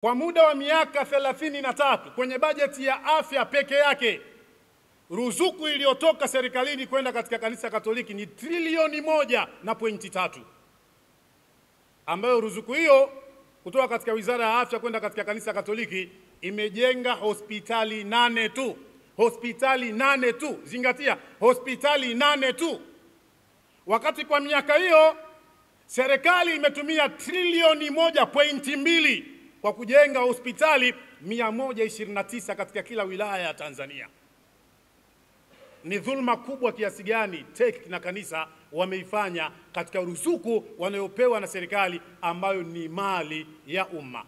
Kwa muda wa miaka 33 kwenye bajeti ya afya peke yake, ruzuku iliyotoka serikalini kwenda katika kanisa Katoliki ni trilioni 1.3, ambayo ruzuku hiyo kutoka katika Wizara ya Afya kwenda katika kanisa Katoliki imejenga hospitali 8 tu. Hospitali 8 tu, zingatia, hospitali 8 tu. Wakati kwa miaka hiyo serikali imetumia trilioni 1.2 kwa kujenga hospitali 129 katika kila wilaya ya Tanzania. Ni dhulma kubwa kiasi gani TEC na kanisa wameifanya katika ruzuku wanayopewa na serikali ambayo ni mali ya umma.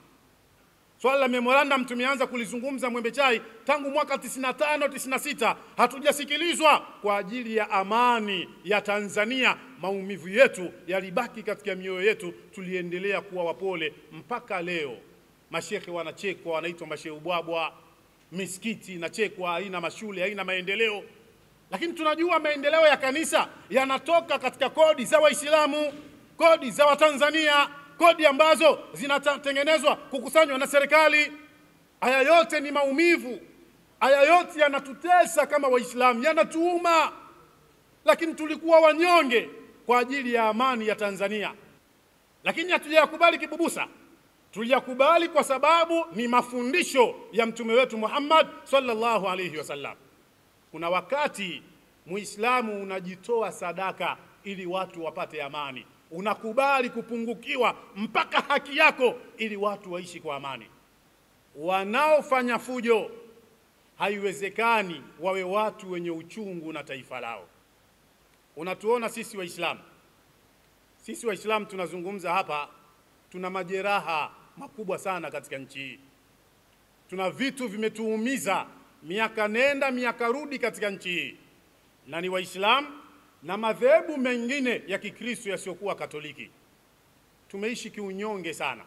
Swala la memorandum tumeanza kulizungumza Mwembe Chai tangu mwaka 95 96, hatujasikilizwa kwa ajili ya amani ya Tanzania. Maumivu yetu yalibaki katika mioyo yetu, tuliendelea kuwa wapole mpaka leo. Mashehe wanachekwa, wanaitwa mashehe ubwabwa, misikiti inachekwa, haina mashule, haina maendeleo. Lakini tunajua maendeleo ya kanisa yanatoka katika kodi za Waislamu, kodi za Watanzania, kodi ambazo zinatengenezwa kukusanywa na serikali. Haya yote ni maumivu, haya yote yanatutesa kama Waislamu, yanatuuma. Lakini tulikuwa wanyonge kwa ajili ya amani ya Tanzania. Lakini hatujayakubali kibubusa, tuliyakubali kwa sababu ni mafundisho ya mtume wetu Muhammad sallallahu alaihi wasallam. Kuna wakati Muislamu unajitoa sadaka ili watu wapate amani. Unakubali kupungukiwa mpaka haki yako ili watu waishi kwa amani. Wanaofanya fujo haiwezekani wawe watu wenye uchungu na taifa lao. Unatuona sisi Waislamu. Sisi Waislamu tunazungumza hapa, tuna majeraha makubwa sana katika nchi hii. Tuna vitu vimetuumiza miaka nenda miaka rudi katika nchi hii. Na ni Waislamu na madhehebu mengine ya Kikristo yasiyokuwa Katoliki. Tumeishi kiunyonge sana.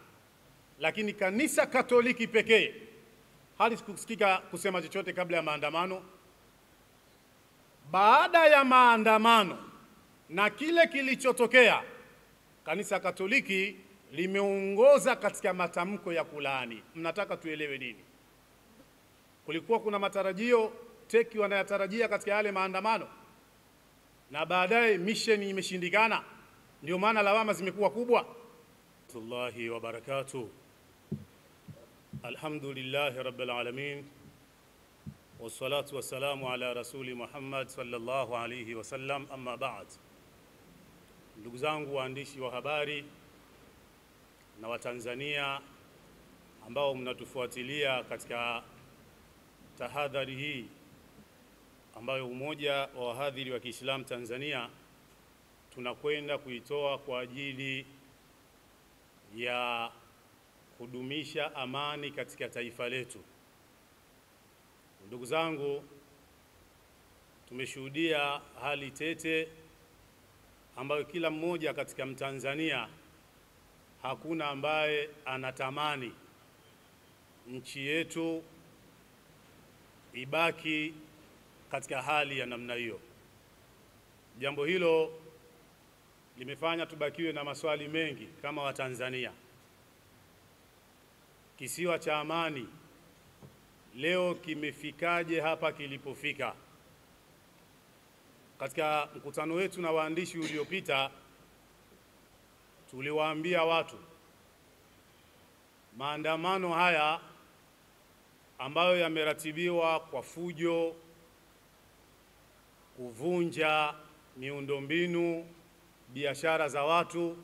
Lakini kanisa Katoliki pekee halikusikika kusema chochote kabla ya maandamano. Baada ya maandamano na kile kilichotokea, kanisa Katoliki limeongoza katika matamko ya kulaani. Mnataka tuelewe nini? Kulikuwa kuna matarajio TEC wanayatarajia katika yale maandamano, na baadaye misheni imeshindikana, ndio maana lawama zimekuwa kubwa. Allahi wa barakatuh. Alhamdulillahi rabbil alamin, wassalatu wassalamu ala rasuli Muhammad sallallahu alayhi wasallam, amma ba'd. Ndugu zangu waandishi wa habari na Watanzania ambao mnatufuatilia katika tahadhari hii ambayo Umoja wa Wahadhiri wa Kiislamu Tanzania tunakwenda kuitoa kwa ajili ya kudumisha amani katika taifa letu. Ndugu zangu, tumeshuhudia hali tete ambayo kila mmoja katika Mtanzania, hakuna ambaye anatamani nchi yetu ibaki katika hali ya namna hiyo. Jambo hilo limefanya tubakiwe na maswali mengi kama Watanzania. Kisiwa cha amani leo kimefikaje hapa kilipofika? Katika mkutano wetu na waandishi uliopita, tuliwaambia watu maandamano haya ambayo yameratibiwa kwa fujo, kuvunja miundombinu, biashara za watu,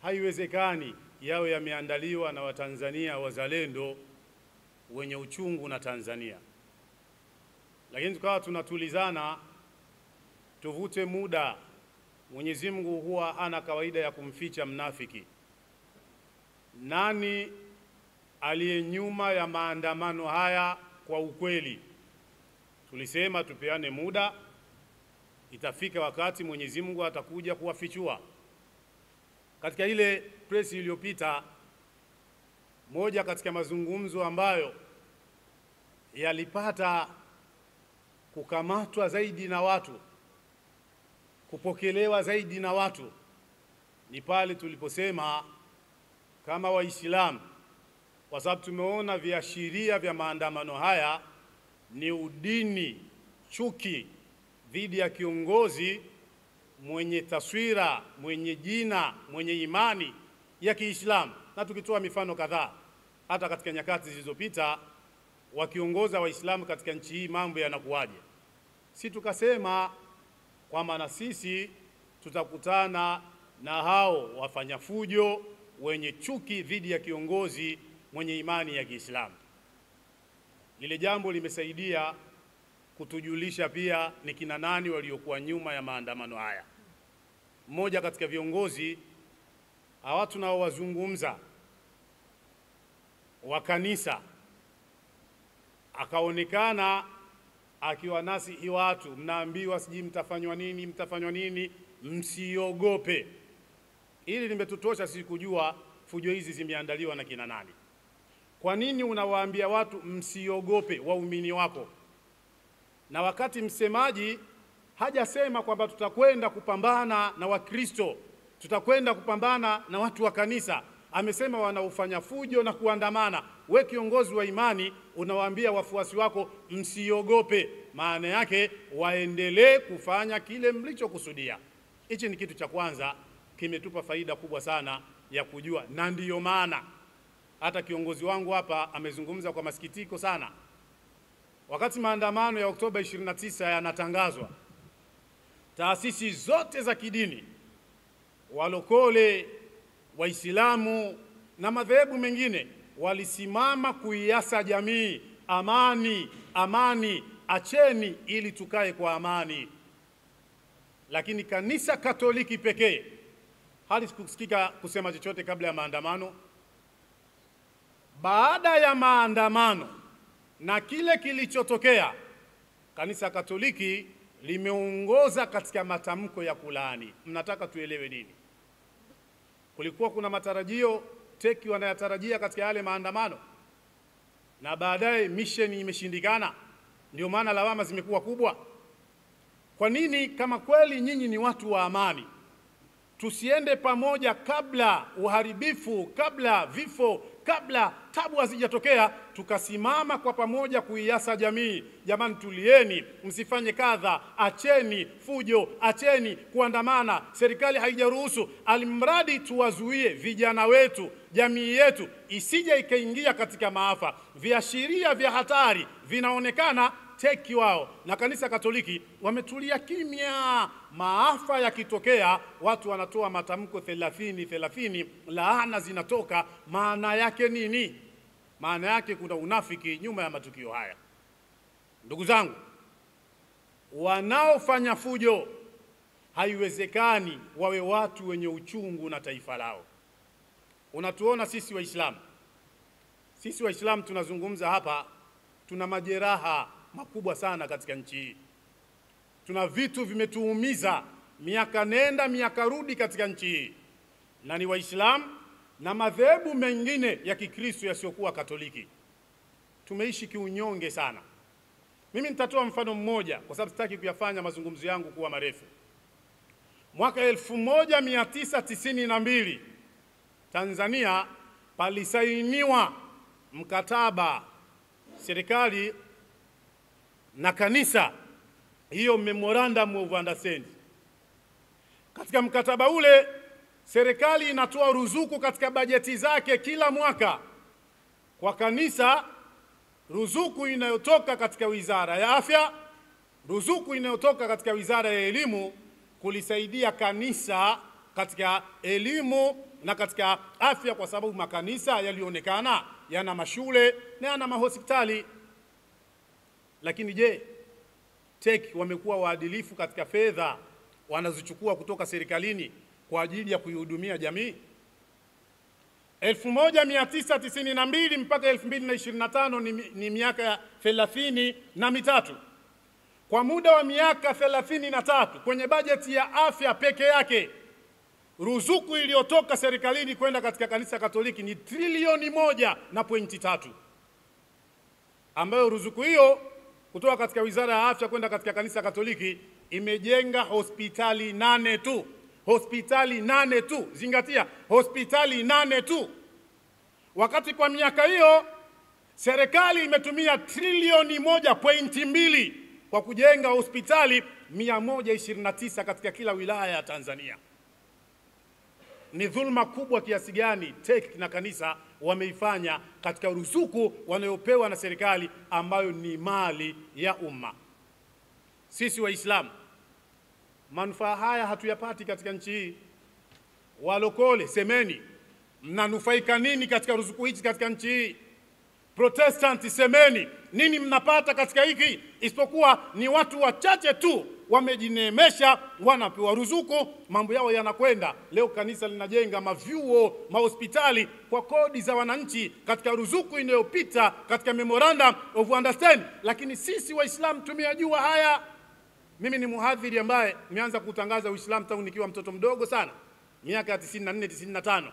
haiwezekani yawe yameandaliwa na Watanzania wazalendo wenye uchungu na Tanzania. Lakini tukawa tunatulizana, tuvute muda. Mwenyezi Mungu huwa hana kawaida ya kumficha mnafiki. Nani aliye nyuma ya maandamano haya kwa ukweli? Tulisema tupeane muda, itafika wakati Mwenyezi Mungu atakuja kuwafichua. Katika ile press iliyopita, moja katika mazungumzo ambayo yalipata kukamatwa zaidi na watu, kupokelewa zaidi na watu, ni pale tuliposema kama Waislamu kwa sababu tumeona viashiria vya maandamano haya ni udini, chuki dhidi ya kiongozi mwenye taswira, mwenye jina, mwenye imani ya Kiislamu. Na tukitoa mifano kadhaa, hata katika nyakati zilizopita wakiongoza Waislamu katika nchi hii mambo yanakuwaje. Si tukasema kwamba na sisi tutakutana na hao wafanya fujo wenye chuki dhidi ya kiongozi mwenye imani ya Kiislamu. Lile jambo limesaidia kutujulisha pia ni kina nani waliokuwa nyuma ya maandamano haya. Mmoja katika viongozi hawa tunaowazungumza wa kanisa akaonekana akiwa nasi watu, mnaambiwa siji mtafanywa nini, msiogope. Ili limetutosha sisi kujua fujo hizi zimeandaliwa na kina nani. Kwa nini unawaambia watu msiogope waumini wako, na wakati msemaji hajasema kwamba tutakwenda kupambana na Wakristo, tutakwenda kupambana na watu wa kanisa? Amesema wanaofanya fujo na kuandamana. We kiongozi wa imani unawaambia wafuasi wako msiogope, maana yake waendelee kufanya kile mlichokusudia. Hichi ni kitu cha kwanza, kimetupa faida kubwa sana ya kujua, na ndiyo maana hata kiongozi wangu hapa amezungumza kwa masikitiko sana. Wakati maandamano ya Oktoba 29 yanatangazwa, taasisi zote za kidini, walokole, Waislamu na madhehebu mengine walisimama kuiasa jamii, amani, amani, acheni ili tukae kwa amani. Lakini kanisa Katoliki pekee halikusikika kusema chochote kabla ya maandamano. Baada ya maandamano na kile kilichotokea, kanisa Katoliki limeongoza katika matamko ya kulaani. Mnataka tuelewe nini? Kulikuwa kuna matarajio teki wanayatarajia katika yale maandamano, na baadaye misheni imeshindikana, ndio maana lawama zimekuwa kubwa. Kwa nini, kama kweli nyinyi ni watu wa amani, tusiende pamoja kabla uharibifu, kabla vifo, kabla tabu hazijatokea, tukasimama kwa pamoja kuiasa jamii? Jamani, tulieni, msifanye kadha, acheni fujo, acheni kuandamana, serikali haijaruhusu, alimradi tuwazuie vijana wetu, jamii yetu isije ikaingia katika maafa. Viashiria vya hatari vinaonekana teki wao na kanisa Katoliki wametulia kimya. Maafa yakitokea watu wanatoa matamko 30, laana zinatoka. Maana yake nini? Maana yake kuna unafiki nyuma ya matukio haya. Ndugu zangu, wanaofanya fujo haiwezekani wawe watu wenye uchungu na taifa lao. Unatuona sisi Waislamu tunazungumza hapa, tuna majeraha makubwa sana katika nchi hii. Tuna vitu vimetuumiza miaka nenda miaka rudi katika nchi hii, na ni Waislamu na madhehebu mengine ya Kikristo yasiyokuwa Katoliki. Tumeishi kiunyonge sana. Mimi nitatoa mfano mmoja kwa sababu sitaki kuyafanya mazungumzo yangu kuwa marefu. Mwaka 1992 Tanzania palisainiwa mkataba serikali na kanisa, hiyo memorandum of understanding. Katika mkataba ule serikali inatoa ruzuku katika bajeti zake kila mwaka kwa kanisa, ruzuku inayotoka katika Wizara ya Afya, ruzuku inayotoka katika Wizara ya Elimu kulisaidia kanisa katika elimu na katika afya, kwa sababu makanisa yalionekana yana mashule na yana mahospitali. Lakini je, TEC wamekuwa waadilifu katika fedha wanazochukua kutoka serikalini kwa ajili ya kuihudumia jamii? 1992 mpaka 2025 ni miaka 33. Kwa muda wa miaka 33 kwenye bajeti ya afya peke yake, ruzuku iliyotoka serikalini kwenda katika kanisa Katoliki ni trilioni 1.3, ambayo ruzuku hiyo kutoka katika Wizara ya Afya kwenda katika kanisa Katoliki imejenga hospitali 8 tu. Hospitali 8 tu, zingatia, hospitali 8 tu. wakati kwa miaka hiyo serikali imetumia trilioni 1.2 kwa kujenga hospitali 129 katika kila wilaya ya Tanzania. Ni dhulma kubwa kiasi gani TEC na kanisa wameifanya katika ruzuku wanayopewa na serikali ambayo ni mali ya umma. Sisi Waislamu manufaa haya hatuyapati katika nchi hii. Walokole, semeni mnanufaika nini katika ruzuku hizi katika nchi hii? Protestanti, semeni nini mnapata katika hiki, isipokuwa ni watu wachache tu wamejineemesha, wanapewa ruzuku, mambo yao yanakwenda. Leo kanisa linajenga mavyuo, mahospitali kwa kodi za wananchi, katika ruzuku inayopita katika memorandum of understanding. Lakini sisi Waislamu tumeyajua haya. Mimi ni muhadhiri ambaye nimeanza kutangaza Uislamu tangu nikiwa mtoto mdogo sana, miaka ya 94 95.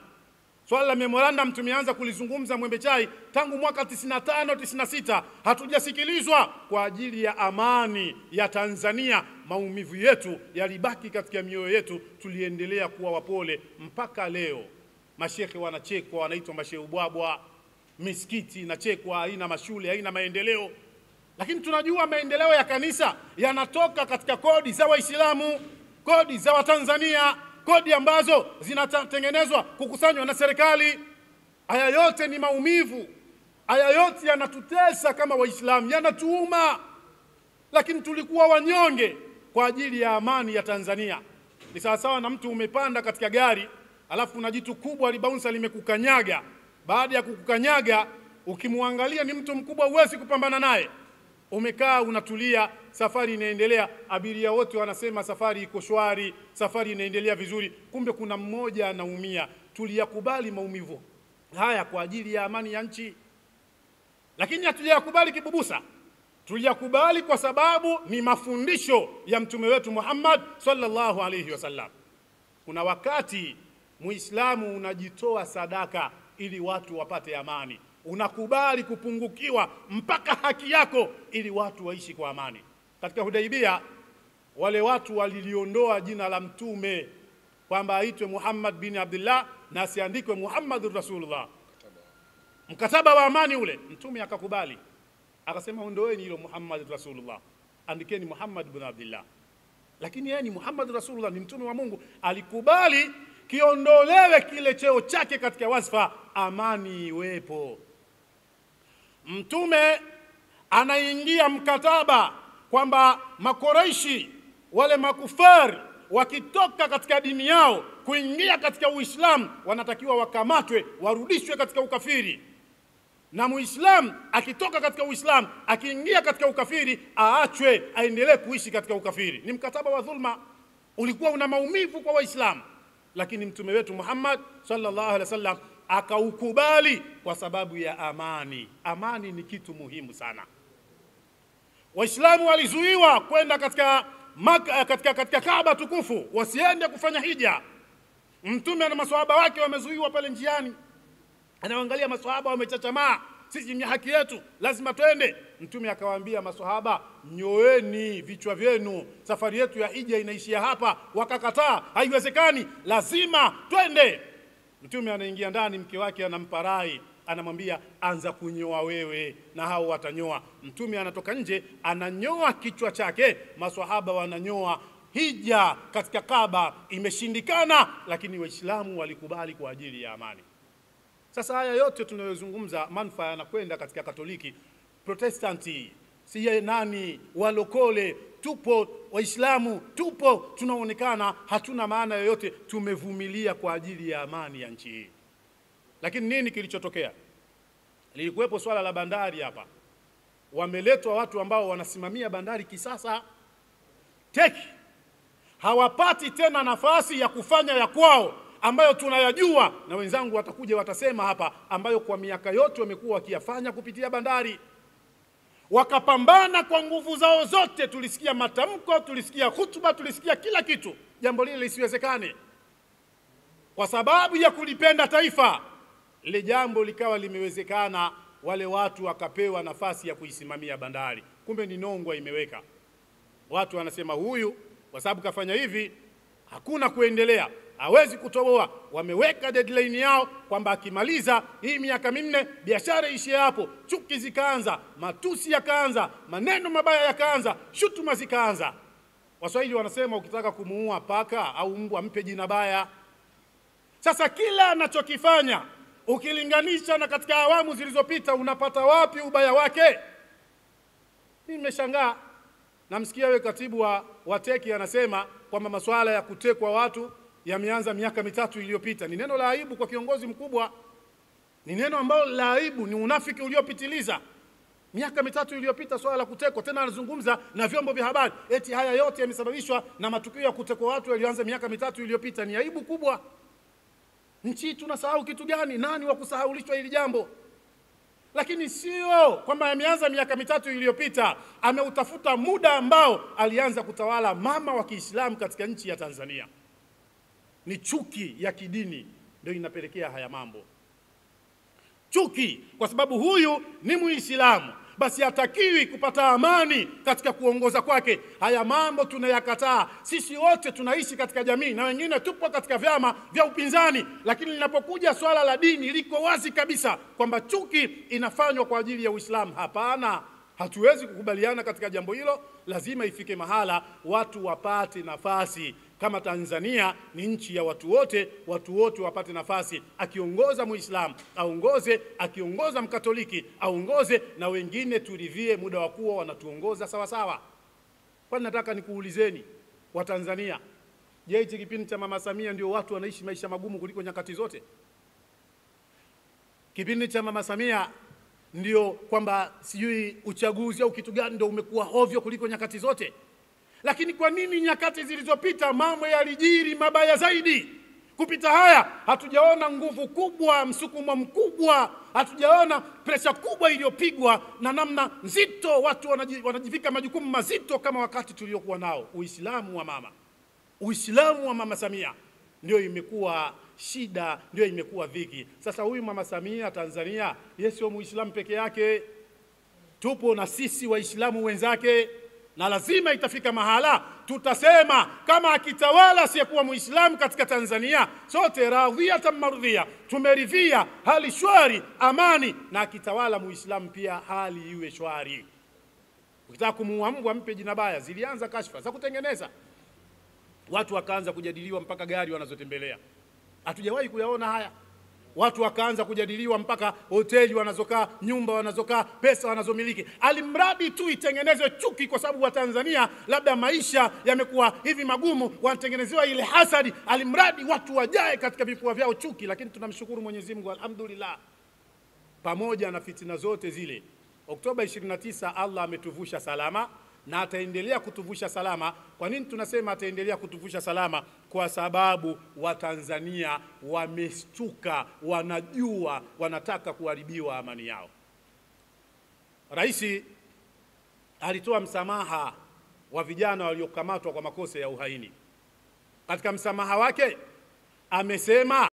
Swala la memorandum tumeanza kulizungumza Mwembe Chai tangu mwaka 95 96. Hatujasikilizwa kwa ajili ya amani ya Tanzania. Maumivu yetu yalibaki katika mioyo yetu, tuliendelea kuwa wapole mpaka leo. Mashekhe wanachekwa, wanaitwa mashehe ubwabwa, misikiti inachekwa, haina mashule, haina maendeleo. Lakini tunajua maendeleo ya kanisa yanatoka katika kodi za Waislamu, kodi za Watanzania, kodi ambazo zinatengenezwa kukusanywa na serikali. Haya yote ni maumivu, haya yote yanatutesa kama Waislamu, yanatuuma. Lakini tulikuwa wanyonge kwa ajili ya amani ya Tanzania. Ni sawasawa na mtu umepanda katika gari, alafu kuna jitu kubwa libaunsa limekukanyaga. Baada ya kukukanyaga, ukimwangalia ni mtu mkubwa, huwezi kupambana naye. Umekaa unatulia, safari inaendelea, abiria wote wanasema safari iko shwari, safari inaendelea vizuri, kumbe kuna mmoja anaumia. Tuliyakubali maumivu haya kwa ajili ya amani ya nchi, lakini hatujayakubali kibubusa. Tuliyakubali kwa sababu ni mafundisho ya mtume wetu Muhammad sallallahu alayhi wasallam. Kuna wakati Muislamu unajitoa sadaka ili watu wapate amani. Unakubali kupungukiwa mpaka haki yako ili watu waishi kwa amani. Katika Hudaibia wale watu waliliondoa jina la mtume kwamba aitwe Muhammad bin Abdullah na asiandikwe Muhammadur Rasulullah, mkataba wa amani ule. Mtume akakubali, akasema ondoeni hilo Muhammadur Rasulullah, andikeni Muhammad bin Abdullah. Lakini yeye ni Muhammad Rasulullah, ni mtume wa Mungu. Alikubali kiondolewe kile cheo chake katika wasfa, amani iwepo. Mtume anaingia mkataba kwamba Makoreishi, wale makufari, wakitoka katika dini yao kuingia katika Uislamu wanatakiwa wakamatwe, warudishwe katika ukafiri. Na Muislamu akitoka katika Uislamu akiingia katika ukafiri aachwe, aendelee kuishi katika ukafiri. Ni mkataba wa dhulma, ulikuwa una maumivu kwa Waislamu, lakini mtume wetu Muhammad sallallahu alaihi wasallam akaukubali kwa sababu ya amani. Amani ni kitu muhimu sana. Waislamu walizuiwa kwenda katika Kaaba tukufu, wasiende kufanya hija. Mtume na maswahaba wake wamezuiwa pale njiani, anaangalia maswahaba wamechachamaa, sisi ni haki yetu, lazima twende. Mtume akawaambia maswahaba, nyoeni vichwa vyenu, safari yetu ya hija inaishia hapa. Wakakataa, haiwezekani, lazima twende. Mtume anaingia ndani, mke wake anampa rai, anamwambia anza kunyoa wewe na hao watanyoa. Mtume anatoka nje, ananyoa kichwa chake, maswahaba wananyoa. Hija katika Kaaba imeshindikana, lakini Waislamu walikubali kwa ajili ya amani. Sasa haya yote tunayozungumza manufaa yanakwenda katika Katoliki, Protestanti, siye nani, walokole, tupo Waislamu, tupo, tunaonekana hatuna maana yoyote, tumevumilia kwa ajili ya amani ya nchi hii. Lakini nini kilichotokea? Lilikuwepo swala la bandari hapa. Wameletwa watu ambao wanasimamia bandari kisasa. TEC hawapati tena nafasi ya kufanya ya kwao ambayo tunayajua, na wenzangu watakuja watasema hapa, ambayo kwa miaka yote wamekuwa wakiyafanya kupitia bandari. Wakapambana kwa nguvu zao zote, tulisikia matamko, tulisikia hutuba, tulisikia kila kitu, jambo lile lisiwezekane. Kwa sababu ya kulipenda taifa, ile jambo likawa limewezekana, wale watu wakapewa nafasi ya kuisimamia bandari. Kumbe ni nongwa imeweka. Watu wanasema huyu kwa sababu kafanya hivi hakuna kuendelea. hawezi kutoboa. Wameweka deadline yao kwamba akimaliza hii miaka minne biashara ishie hapo. Chuki zikaanza, matusi yakaanza, maneno mabaya yakaanza, shutuma zikaanza. Waswahili wanasema ukitaka kumuua paka au mbwa mpe jina baya. Sasa kila anachokifanya ukilinganisha na katika awamu zilizopita, unapata wapi ubaya wake? Mimi nimeshangaa. Namsikia wewe katibu wa teki anasema kwamba masuala ya kutekwa watu yameanza miaka mitatu iliyopita. Ni neno la aibu kwa kiongozi mkubwa. Ni neno ambalo la aibu, ni unafiki uliopitiliza. Miaka mitatu iliyopita swala la kutekwa, tena anazungumza na vyombo vya habari eti haya yote yamesababishwa na matukio ya kutekwa watu yalianza miaka mitatu iliyopita. Ni aibu kubwa. Nchi tunasahau kitu gani? Nani wa kusahaulishwa hili jambo? Lakini sio kwamba yameanza miaka mitatu iliyopita. Ameutafuta muda ambao alianza kutawala mama wa Kiislamu katika nchi ya Tanzania. Ni chuki ya kidini ndio inapelekea haya mambo. Chuki kwa sababu huyu ni Muislamu, basi hatakiwi kupata amani katika kuongoza kwake. Haya mambo tunayakataa. Sisi wote tunaishi katika jamii na wengine tupo katika vyama vya upinzani, lakini linapokuja swala la dini liko wazi kabisa kwamba chuki inafanywa kwa ajili ya Uislamu. Hapana, hatuwezi kukubaliana katika jambo hilo. Lazima ifike mahala watu wapate nafasi. Kama Tanzania ni nchi ya watu wote wapate nafasi. Akiongoza Muislamu aongoze, akiongoza Mkatoliki aongoze, na wengine turidhie muda wa kuwa wanatuongoza sawa sawa. Kwa nataka nikuulizeni wa Tanzania, je, hichi kipindi cha Mama Samia ndio watu wanaishi maisha magumu kuliko nyakati zote? Kipindi cha Mama Samia ndio kwamba sijui uchaguzi au kitu gani ndio umekuwa hovyo kuliko nyakati zote? Lakini kwa nini nyakati zilizopita mambo yalijiri mabaya zaidi? Kupita haya hatujaona nguvu kubwa, msukumo mkubwa, hatujaona presha kubwa iliyopigwa na namna nzito, watu wanajivika majukumu mazito kama wakati tuliokuwa nao. Uislamu wa Mama Samia ndio imekuwa shida, ndio imekuwa dhiki. Sasa huyu Mama Samia Tanzania, yeye sio Muislamu peke yake. Tupo na sisi Waislamu wenzake, na lazima itafika mahala tutasema kama akitawala asiyekuwa Muislamu katika Tanzania, sote radhiyatan mardhiya, tumeridhia hali shwari, amani, na akitawala Muislamu pia hali iwe shwari. Ukitaka kumuua mbwa mpe jina baya. Zilianza kashfa za kutengeneza, watu wakaanza kujadiliwa mpaka gari wanazotembelea. Hatujawahi kuyaona haya. Watu wakaanza kujadiliwa mpaka hoteli wanazokaa, nyumba wanazokaa, pesa wanazomiliki. Alimradi tu itengenezwe chuki, kwa sababu wa Tanzania labda maisha yamekuwa hivi magumu, wanatengenezewa ile hasadi. Alimradi watu wajae katika vifua vyao chuki. Lakini tunamshukuru Mwenyezi Mungu, alhamdulillah, pamoja na fitina zote zile, Oktoba 29 Allah ametuvusha salama na ataendelea kutuvusha salama. Kwa nini tunasema ataendelea kutuvusha salama? Kwa sababu Watanzania wamestuka, wanajua wanataka kuharibiwa amani yao. Rais alitoa msamaha wa vijana waliokamatwa kwa makosa ya uhaini. Katika msamaha wake amesema